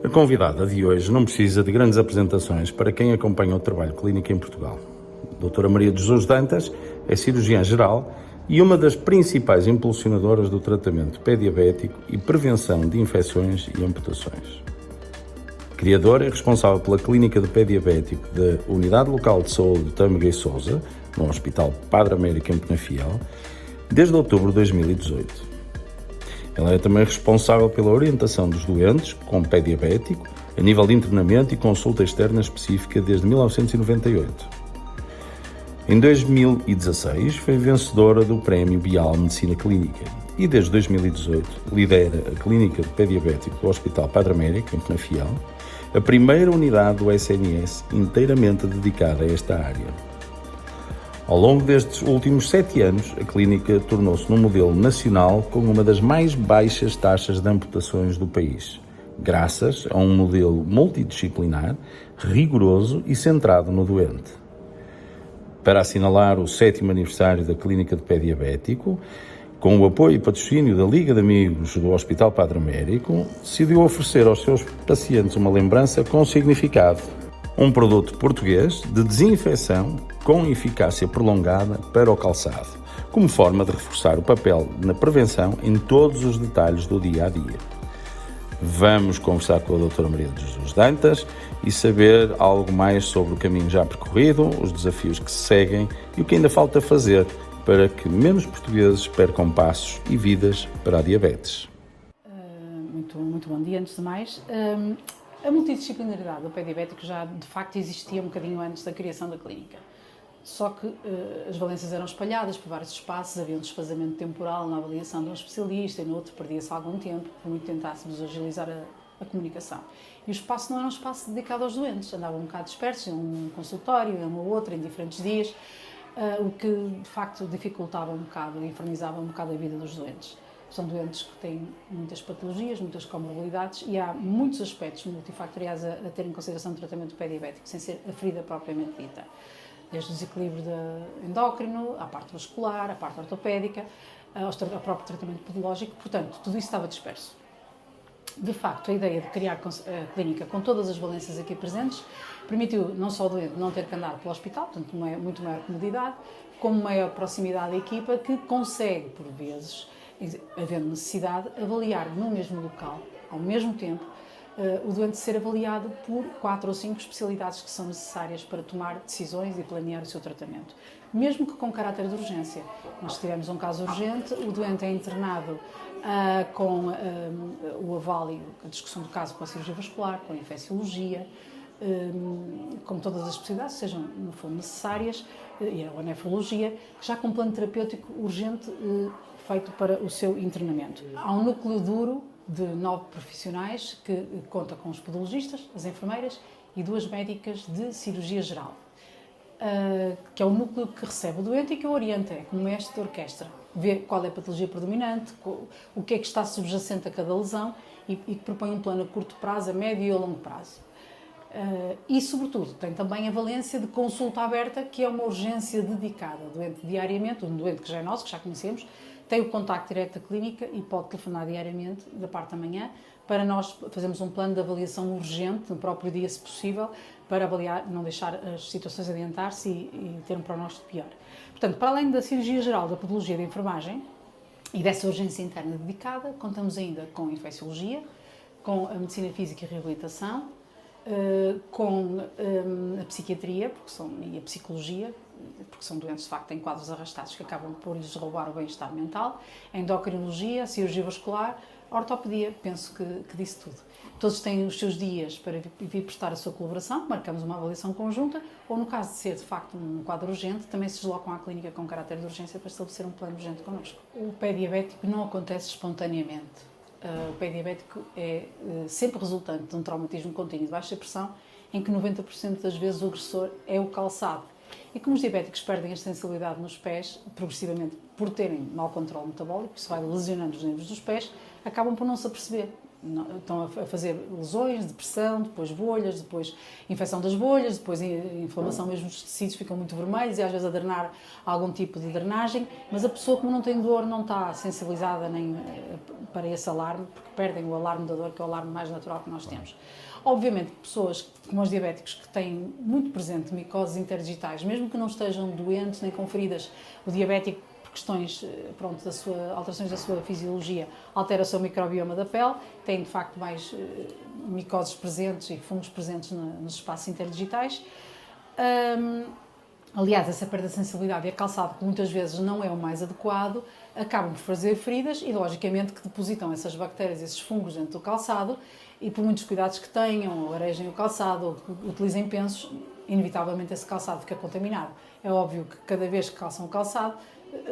A convidada de hoje não precisa de grandes apresentações para quem acompanha o trabalho clínico em Portugal. A doutora Maria de Jesus Dantas é cirurgiã geral e uma das principais impulsionadoras do tratamento pé-diabético e prevenção de infecções e amputações. Criadora e responsável pela Clínica de Pé Diabético da Unidade Local de Saúde de Tâmega e Sousa, no Hospital Padre Américo em Penafiel, desde outubro de 2018. Ela é também responsável pela orientação dos doentes com pé diabético, a nível de internamento e consulta externa específica desde 1998. Em 2016 foi vencedora do Prémio Bial Medicina Clínica e desde 2018 lidera a Clínica de Pé Diabético do Hospital Padre Américo em Penafiel, a primeira unidade do SNS inteiramente dedicada a esta área. Ao longo destes últimos 7 anos, a clínica tornou-se num modelo nacional com uma das mais baixas taxas de amputações do país, graças a um modelo multidisciplinar, rigoroso e centrado no doente. Para assinalar o 7º aniversário da Clínica de Pé Diabético, com o apoio e patrocínio da Liga de Amigos do Hospital Padre Américo, decidiu oferecer aos seus pacientes uma lembrança com significado. Um produto português de desinfecção com eficácia prolongada para o calçado, como forma de reforçar o papel na prevenção em todos os detalhes do dia-a-dia. Vamos conversar com a doutora Maria de Jesus Dantas e saber algo mais sobre o caminho já percorrido, os desafios que se seguem e o que ainda falta fazer para que menos portugueses percam passos e vidas para a diabetes. Muito bom dia, antes de mais. A multidisciplinaridade do pé diabético já de facto existia um bocadinho antes da criação da clínica. Só que as valências eram espalhadas por vários espaços, havia um desfazamento temporal na avaliação de um especialista e no outro perdia-se algum tempo, por muito tentássemos agilizar a comunicação. E o espaço não era um espaço dedicado aos doentes, andavam um bocado dispersos, em um consultório, em um ou outro, em diferentes dias, o que de facto dificultava um bocado e infernizava um bocado a vida dos doentes. São doentes que têm muitas patologias, muitas comorbilidades e há muitos aspectos multifactoriais a ter em consideração no tratamento do pé diabético, sem ser a ferida propriamente dita. Desde o desequilíbrio endócrino, à parte vascular, à parte ortopédica, ao próprio tratamento podológico, portanto, tudo isso estava disperso. De facto, a ideia de criar a clínica com todas as valências aqui presentes permitiu não só o doente não ter que andar pelo hospital, portanto, muito maior comodidade, como maior proximidade da equipa que consegue, por vezes, havendo necessidade, avaliar no mesmo local, ao mesmo tempo, o doente ser avaliado por 4 ou 5 especialidades que são necessárias para tomar decisões e planear o seu tratamento, mesmo que com caráter de urgência. Nós tivemos um caso urgente, o doente é internado com o aválio, a discussão do caso com a cirurgia vascular, com a infecciologia, com todas as especialidades, sejam no fundo necessárias, e a nefrologia, já com um plano terapêutico urgente feito para o seu internamento. Há um núcleo duro de 9 profissionais que conta com os podologistas, as enfermeiras e 2 médicas de cirurgia geral, que é o núcleo que recebe o doente e que o orienta, é como mestre de orquestra, vê qual é a patologia predominante, o que é que está subjacente a cada lesão e que propõe um plano a curto prazo, a médio e a longo prazo. E, sobretudo, tem também a valência de consulta aberta, que é uma urgência dedicada ao doente diariamente, um doente que já é nosso, que já conhecemos, tem o contacto direto da clínica e pode telefonar diariamente, da parte da manhã, para nós fazermos um plano de avaliação urgente, no próprio dia, se possível, para avaliar, não deixar as situações adiantar-se e ter um pronóstico pior. Portanto, para além da cirurgia geral, da podologia e da enfermagem e dessa urgência interna dedicada, contamos ainda com a infecciologia, com a medicina física e reabilitação, com a psiquiatria e a psicologia, porque são doentes de facto em quadros arrastados que acabam por lhes roubar o bem-estar mental, a endocrinologia, a cirurgia vascular, a ortopedia, penso que disse tudo. Todos têm os seus dias para vir prestar a sua colaboração, marcamos uma avaliação conjunta, ou no caso de ser de facto um quadro urgente, também se deslocam à clínica com caráter de urgência para estabelecer um plano urgente connosco. O pé diabético não acontece espontaneamente. O pé diabético é sempre resultante de um traumatismo contínuo de baixa pressão, em que 90% das vezes o agressor é o calçado. E como os diabéticos perdem a sensibilidade nos pés, progressivamente por terem mau controle metabólico, isso vai lesionando os nervos dos pés, acabam por não se aperceber. Estão a fazer lesões, depressão, depois bolhas, depois infecção das bolhas, depois inflamação mesmo dos tecidos, ficam muito vermelhos e às vezes a drenar algum tipo de drenagem, mas a pessoa, como não tem dor, não está sensibilizada nem para esse alarme, porque perdem o alarme da dor, que é o alarme mais natural que nós temos. Obviamente, pessoas como os diabéticos que têm muito presente micoses interdigitais, mesmo que não estejam doentes nem com feridas, o diabético, por questões alterações da sua fisiologia, altera o seu microbioma da pele, tem de facto mais micoses presentes e fungos presentes nos espaços interdigitais. Aliás, essa perda de sensibilidade e a calçado, que muitas vezes não é o mais adequado, acabam por fazer feridas e, logicamente, que depositam essas bactérias, esses fungos dentro do calçado e, por muitos cuidados que tenham, ou arejem o calçado, ou utilizem pensos, inevitavelmente esse calçado fica contaminado. É óbvio que cada vez que calçam o calçado,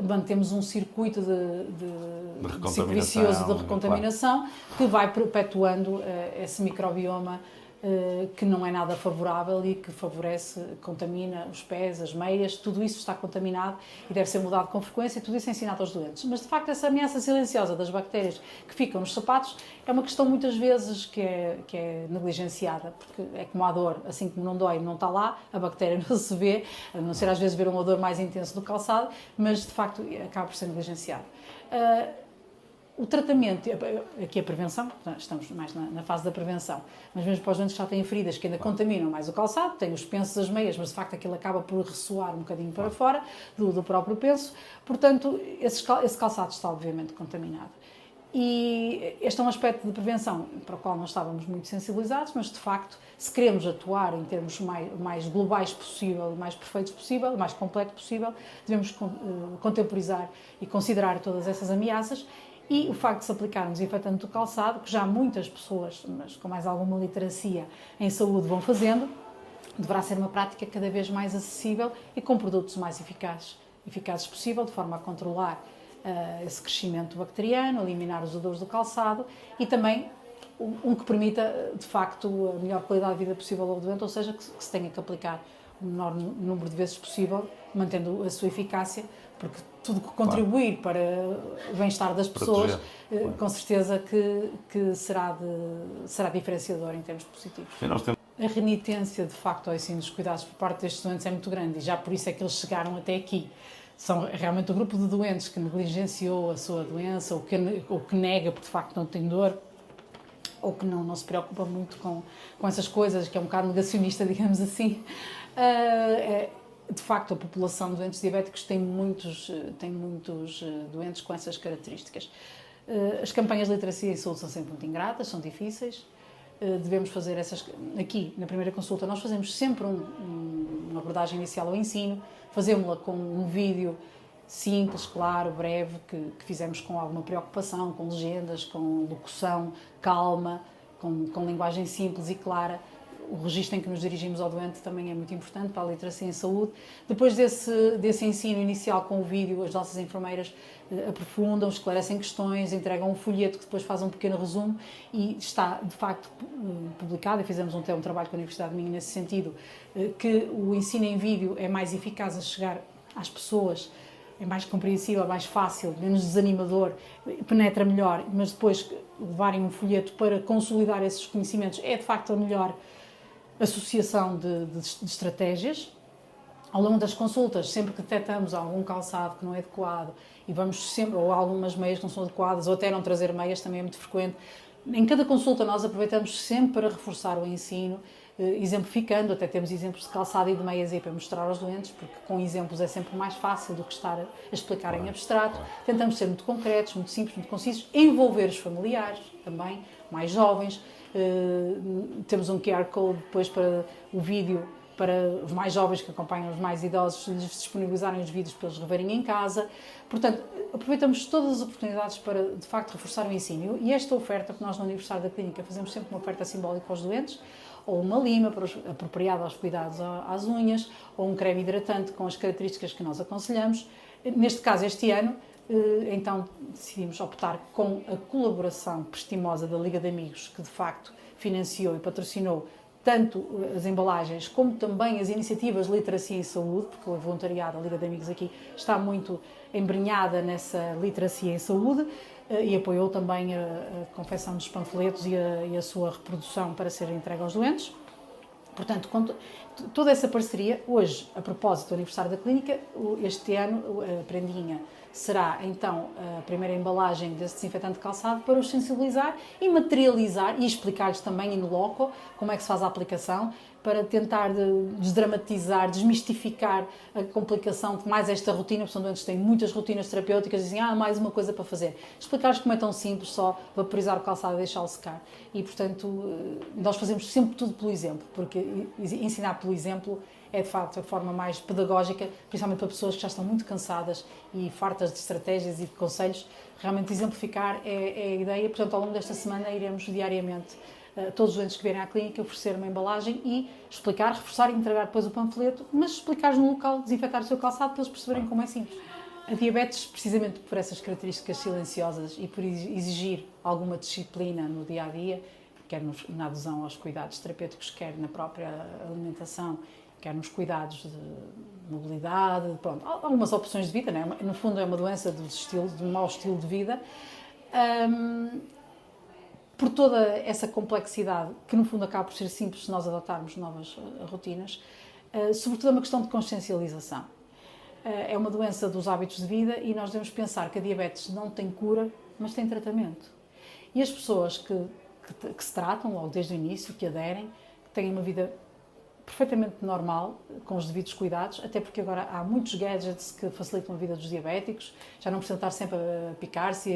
mantemos um circuito de ciclo vicioso de recontaminação, claro, que vai perpetuando esse microbioma que não é nada favorável e que contamina os pés, as meias, tudo isso está contaminado e deve ser mudado com frequência, e tudo isso é ensinado aos doentes. Mas, de facto, essa ameaça silenciosa das bactérias que ficam nos sapatos é uma questão, muitas vezes, que é negligenciada, porque é como a dor, assim como não dói, não está lá, a bactéria não se vê, a não ser às vezes ver um odor mais intenso do calçado, mas, de facto, acaba por ser negligenciado. O tratamento, aqui a prevenção, estamos mais na fase da prevenção, mas mesmo para os doentes que já têm feridas que ainda contaminam mais o calçado, têm os pensos, as meias, mas de facto aquilo acaba por ressoar um bocadinho para fora do próprio penso, portanto esse calçado está obviamente contaminado. E este é um aspecto de prevenção para o qual não estávamos muito sensibilizados, mas de facto, se queremos atuar em termos mais globais possível, mais perfeitos possível, mais completo possível, devemos contemporizar e considerar todas essas ameaças. E o facto de se aplicar um desinfetante do calçado, que já muitas pessoas, mas com mais alguma literacia em saúde, vão fazendo, deverá ser uma prática cada vez mais acessível e com produtos mais eficazes possível, de forma a controlar esse crescimento bacteriano, eliminar os odores do calçado e também um que permita, de facto, a melhor qualidade de vida possível ao doente, ou seja, que se tenha que aplicar o menor número de vezes possível, mantendo a sua eficácia, porque tudo que contribuir para o bem-estar das pessoas, com certeza que será diferenciador em termos positivos. A renitência, de facto, ao ensino dos cuidados por parte destes doentes é muito grande e já por isso é que eles chegaram até aqui. São realmente o grupo de doentes que negligenciou a sua doença ou que nega porque de facto não tem dor ou que não se preocupa muito com essas coisas, que é um bocado negacionista, digamos assim. De facto, a população de doentes diabéticos tem muitos doentes com essas características. As campanhas de literacia e saúde são sempre muito ingratas, são difíceis. Devemos fazer essas... Aqui, na primeira consulta, nós fazemos sempre uma abordagem inicial ao ensino, fazemos-la com um vídeo simples, claro, breve, que fizemos com alguma preocupação, com legendas, com locução calma, com linguagem simples e clara. O registro em que nos dirigimos ao doente também é muito importante para a literacia em saúde. Depois desse ensino inicial com o vídeo, as nossas enfermeiras aprofundam, esclarecem questões, entregam um folheto que depois faz um pequeno resumo e está, de facto, publicado, e fizemos um trabalho com a Universidade de Minho nesse sentido, que o ensino em vídeo é mais eficaz a chegar às pessoas, é mais compreensível, mais fácil, menos desanimador, penetra melhor, mas depois levarem um folheto para consolidar esses conhecimentos é, de facto, a melhor associação de estratégias. Ao longo das consultas, sempre que detectamos algum calçado que não é adequado e vamos sempre, ou algumas meias que não são adequadas, ou até não trazer meias, também é muito frequente, em cada consulta nós aproveitamos sempre para reforçar o ensino, exemplificando, até temos exemplos de calçado e de meias aí para mostrar aos doentes, porque com exemplos é sempre mais fácil do que estar a explicar em abstrato. Tentamos ser muito concretos, muito simples, muito concisos, envolver os familiares também, mais jovens. Temos um QR Code depois para o vídeo, para os mais jovens que acompanham os mais idosos, lhes disponibilizarem os vídeos para eles reverem em casa. Portanto, aproveitamos todas as oportunidades para, de facto, reforçar o ensino. E esta oferta que nós na Universidade da Clínica fazemos sempre uma oferta simbólica aos doentes, ou uma lima apropriada aos cuidados às unhas, ou um creme hidratante com as características que nós aconselhamos. Neste caso, este ano, então decidimos optar com a colaboração prestimosa da Liga de Amigos, que de facto financiou e patrocinou tanto as embalagens como também as iniciativas de literacia em saúde, porque o voluntariado, a Liga de Amigos aqui, está muito embrenhada nessa literacia em saúde e apoiou também a confecção dos panfletos e a sua reprodução para ser entregue aos doentes. Portanto, com toda essa parceria, hoje, a propósito do aniversário da clínica, este ano a prendinha será então a primeira embalagem desse desinfetante de calçado para os sensibilizar e materializar e explicar-lhes também in loco como é que se faz a aplicação, para tentar desdramatizar, desmistificar a complicação de mais esta rotina, porque são doentes que têm muitas rotinas terapêuticas e dizem, mais uma coisa para fazer. Explicar-lhes como é tão simples, só vaporizar o calçado e deixá-lo secar. E, portanto, nós fazemos sempre tudo pelo exemplo, porque ensinar pelo exemplo é, de facto, a forma mais pedagógica, principalmente para pessoas que já estão muito cansadas e fartas de estratégias e de conselhos. Realmente, exemplificar é a ideia. Portanto, ao longo desta semana, iremos diariamente todos os doentes que vierem à clínica oferecer uma embalagem e explicar, reforçar e entregar depois o panfleto, mas explicar no local, desinfetar o seu calçado para eles perceberem como é simples. A diabetes, precisamente por essas características silenciosas e por exigir alguma disciplina no dia-a-dia, quer na adesão aos cuidados terapêuticos, quer na própria alimentação, quer nos cuidados de mobilidade, pronto, algumas opções de vida, não é? No fundo é uma doença de um mau estilo de vida, por toda essa complexidade, que no fundo acaba por ser simples se nós adotarmos novas rotinas, sobretudo é uma questão de consciencialização. É uma doença dos hábitos de vida e nós devemos pensar que a diabetes não tem cura, mas tem tratamento. E as pessoas que se tratam logo desde o início, que aderem, que têm uma vida perfeitamente normal, com os devidos cuidados, até porque agora há muitos gadgets que facilitam a vida dos diabéticos, já não precisam estar sempre a picar-se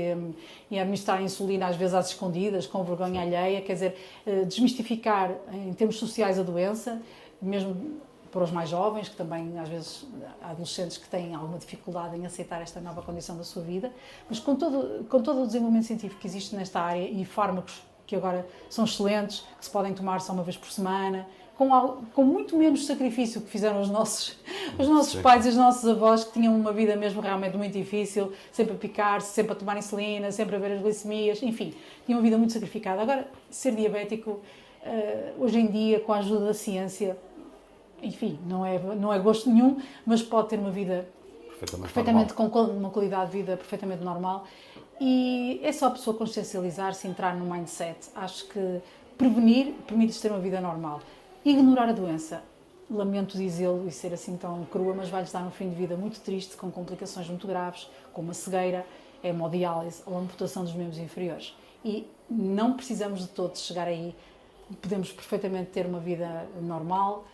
e a administrar a insulina às vezes às escondidas, com vergonha alheia, quer dizer, desmistificar em termos sociais a doença, mesmo para os mais jovens, que também às vezes há adolescentes que têm alguma dificuldade em aceitar esta nova condição da sua vida, mas com todo o desenvolvimento científico que existe nesta área e fármacos que agora são excelentes, que se podem tomar só uma vez por semana, com muito menos sacrifício que fizeram os nossos pais e os nossos avós, que tinham uma vida mesmo realmente muito difícil, sempre a picar-se, sempre a tomar insulina, sempre a ver as glicemias, enfim, tinham uma vida muito sacrificada. Agora, ser diabético, hoje em dia, com a ajuda da ciência, enfim, não é gosto nenhum, mas pode ter uma vida perfeitamente com uma qualidade de vida perfeitamente normal. E é só a pessoa consciencializar-se, entrar no mindset. Acho que prevenir permite-lhes ter uma vida normal. Ignorar a doença, lamento dizê-lo e ser assim tão crua, mas vai-lhes dar um fim de vida muito triste, com complicações muito graves, como a cegueira, a hemodiálise ou a amputação dos membros inferiores. E não precisamos de todos chegar aí, podemos perfeitamente ter uma vida normal,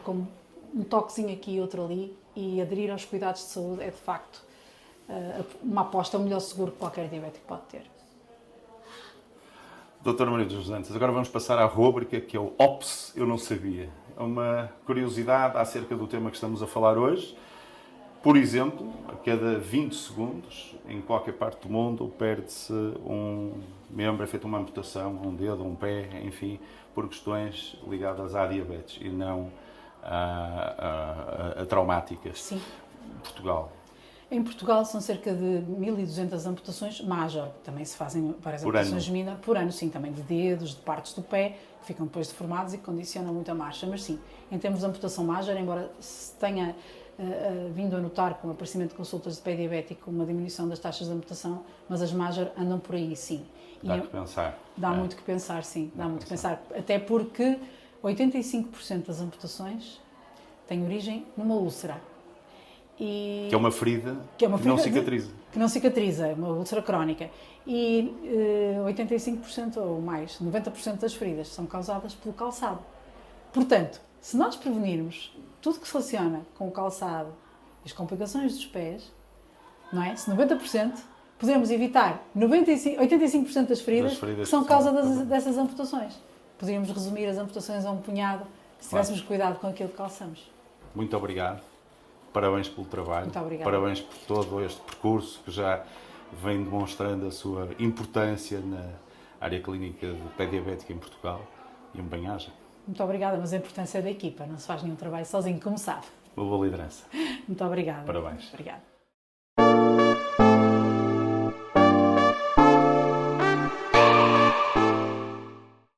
com um toquezinho aqui e outro ali, e aderir aos cuidados de saúde é de facto uma aposta, o melhor seguro que qualquer diabético pode ter. Doutora Maria de Jesus Dantas, agora vamos passar à rúbrica que é o Ops, eu não sabia. É uma curiosidade acerca do tema que estamos a falar hoje. Por exemplo, a cada 20 segundos, em qualquer parte do mundo, perde-se um membro, é feita uma amputação, um dedo, um pé, enfim, por questões ligadas à diabetes e não a traumáticas. Sim. Portugal. Em Portugal são cerca de 1.200 amputações major. Também se fazem várias amputações de mina por ano, sim, também de dedos, de partes do pé, que ficam depois deformados e que condicionam muito a marcha. Mas sim, em termos de amputação major, embora se tenha vindo a notar com o aparecimento de consultas de pé diabético uma diminuição das taxas de amputação, mas as major andam por aí, sim. Dá que pensar. Dá muito que pensar, sim. Dá muito que pensar. Até porque 85% das amputações têm origem numa úlcera. Que é uma ferida que não cicatriza. Que não cicatriza, é uma úlcera crónica. E 85% ou mais, 90% das feridas são causadas pelo calçado. Portanto, se nós prevenirmos tudo que se relaciona com o calçado e as complicações dos pés, não é? Se 90%, podemos evitar 85% das feridas que são causa dessas amputações. Poderíamos resumir as amputações a um punhado se tivéssemos cuidado com aquilo que calçamos. Muito obrigado. Parabéns pelo trabalho. Muito obrigada. Parabéns por todo este percurso que já vem demonstrando a sua importância na área clínica de pé diabética em Portugal e um bem-aja. Muito obrigada, mas a importância é da equipa. Não se faz nenhum trabalho sozinho, como sabe. Uma boa liderança. Muito obrigada. Parabéns. Obrigada.